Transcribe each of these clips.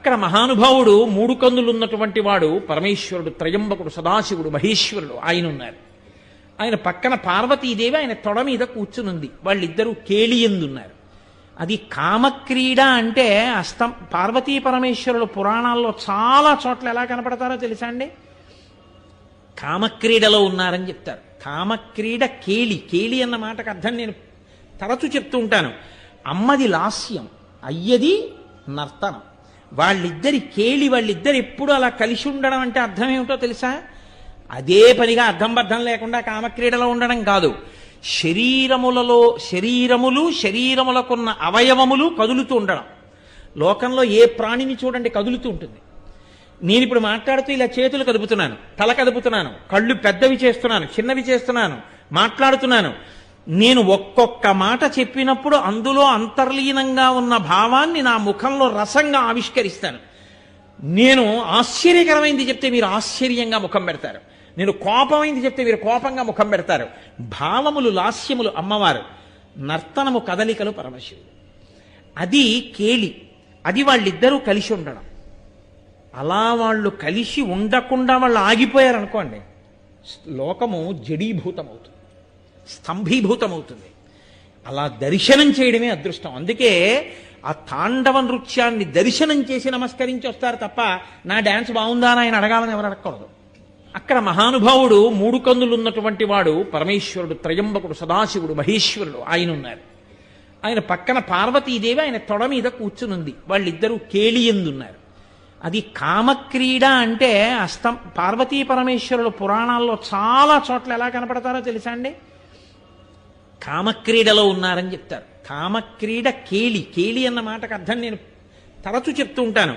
అక్కడ మహానుభావుడు మూడు కన్నులున్నటువంటి వాడు పరమేశ్వరుడు, త్రయంబకుడు, సదాశివుడు, మహేశ్వరుడు ఆయన ఉన్నారు. ఆయన పక్కన పార్వతీదేవి ఆయన తొడ మీద కూర్చునుంది. వాళ్ళిద్దరూ కేళియందున్నారు. అది కామక్రీడ అంటే పార్వతీ పరమేశ్వరుడు పురాణాల్లో చాలా చోట్ల ఎలా కనపడతారో తెలుసా అండి? కామక్రీడలో ఉన్నారని చెప్తారు. కామక్రీడ కేళి అన్న మాటకు అర్థం నేను తరచు చెప్తూ ఉంటాను. అమ్మది లాస్యం, అయ్యది నర్తనం. వాళ్ళిద్దరు ఎప్పుడు అలా కలిసి ఉండడం అంటే అర్థం ఏమిటో తెలుసా? అదే పనిగా అర్థం బద్ధం లేకుండా కామక్రీడలో ఉండడం కాదు. శరీరములకున్న అవయవములు కదులుతూ ఉండడం. లోకంలో ఏ ప్రాణిని చూడండి కదులుతూ ఉంటుంది. నేను ఇప్పుడు మాట్లాడుతూ ఇలా చేతులు కదుపుతున్నాను, తల కదుపుతున్నాను, కళ్ళు పెద్దవి చేస్తున్నాను, చిన్నవి చేస్తున్నాను, మాట్లాడుతున్నాను. నేను ఒక్కొక్క మాట చెప్పినప్పుడు అందులో అంతర్లీనంగా ఉన్న భావాన్ని నా ముఖంలో రసంగా ఆవిష్కరిస్తాను. నేను ఆశ్చర్యకరమైంది చెప్తే మీరు ఆశ్చర్యంగా ముఖం పెడతారు. నేను కోపమైంది చెప్తే మీరు కోపంగా ముఖం పెడతారు. భావములు లాస్యములు అమ్మవారు, నర్తనము కదలికలు పరమశివుడు. అది కేళి. అది వాళ్ళిద్దరూ కలిసి ఉండడం. అలా వాళ్ళు కలిసి ఉండకుండా వాళ్ళు ఆగిపోయారనుకోండి, లోకము జడీభూతమవుతుంది, స్తంభీభూతమవుతుంది. అలా దర్శనం చేయడమే అదృష్టం. అందుకే ఆ తాండవ నృత్యాన్ని దర్శనం చేసి నమస్కరించి వస్తారు తప్ప నా డ్యాన్స్ బాగుందా అని ఆయన అడగాలని ఎవరు అడగకూడదు. అక్కడ మహానుభావుడు మూడు కన్నులున్నటువంటి వాడు పరమేశ్వరుడు, త్రయంబకుడు, సదాశివుడు, మహేశ్వరుడు ఆయన ఉన్నారు. ఆయన పక్కన పార్వతీదేవి ఆయన తొడ మీద కూర్చునుంది. వాళ్ళిద్దరూ కేళియందున్నారు. అది కామక్రీడ అంటే పార్వతీ పరమేశ్వరుడు పురాణాల్లో చాలా చోట్ల ఎలా కనపడతారో తెలుసా అండి? కామక్రీడలో ఉన్నారని చెప్తారు. కామక్రీడ కేళి అన్న మాటకు అర్థం నేను తరచు చెప్తూ ఉంటాను.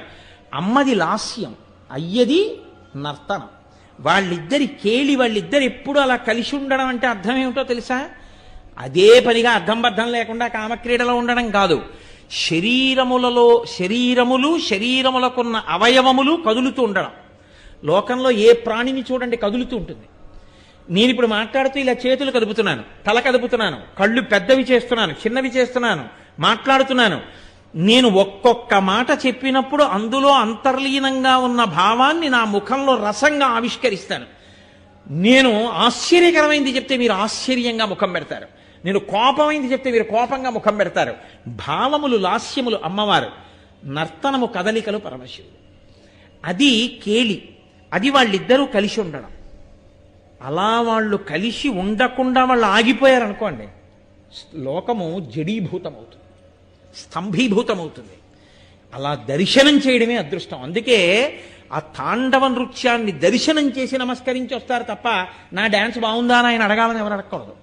అమ్మది లాస్యం, అయ్యది నర్తనం. వాళ్ళిద్దరు ఎప్పుడు అలా కలిసి ఉండడం అంటే అర్థం ఏమిటో తెలుసా? అదే పనిగా అర్థం బద్ధం లేకుండా కామక్రీడలో ఉండడం కాదు. శరీరములకున్న అవయవములు కదులుతూ ఉండడం. లోకంలో ఏ ప్రాణిని చూడండి కదులుతూ ఉంటుంది. నేను ఇప్పుడు మాట్లాడుతూ ఇలా చేతులు కదుపుతున్నాను, తల కదుపుతున్నాను, కళ్ళు పెద్దవి చేస్తున్నాను, చిన్నవి చేస్తున్నాను, మాట్లాడుతున్నాను. నేను ఒక్కొక్క మాట చెప్పినప్పుడు అందులో అంతర్లీనంగా ఉన్న భావాన్ని నా ముఖంలో రసంగా ఆవిష్కరిస్తాను. నేను ఆశ్చర్యకరమైంది చెప్తే మీరు ఆశ్చర్యంగా ముఖం పెడతారు. నేను కోపమైంది చెప్తే మీరు కోపంగా ముఖం పెడతారు. భావములు లాస్యములు అమ్మవారు, నర్తనము కదలికలు పరమశివుడు. అది కేళి. అది వాళ్ళిద్దరూ కలిసి ఉండడం. అలా వాళ్ళు కలిసి ఉండకుండా వాళ్ళు ఆగిపోయారనుకోండి, లోకము జడీభూతమవుతుంది, స్తంభీభూతమవుతుంది. అలా దర్శనం చేయడమే అదృష్టం. అందుకే ఆ తాండవ నృత్యాన్ని దర్శనం చేసి నమస్కరించి వస్తారు తప్ప నా డ్యాన్స్ బాగుందా అని ఆయన అడగాలని ఎవరు అడగకూడదు.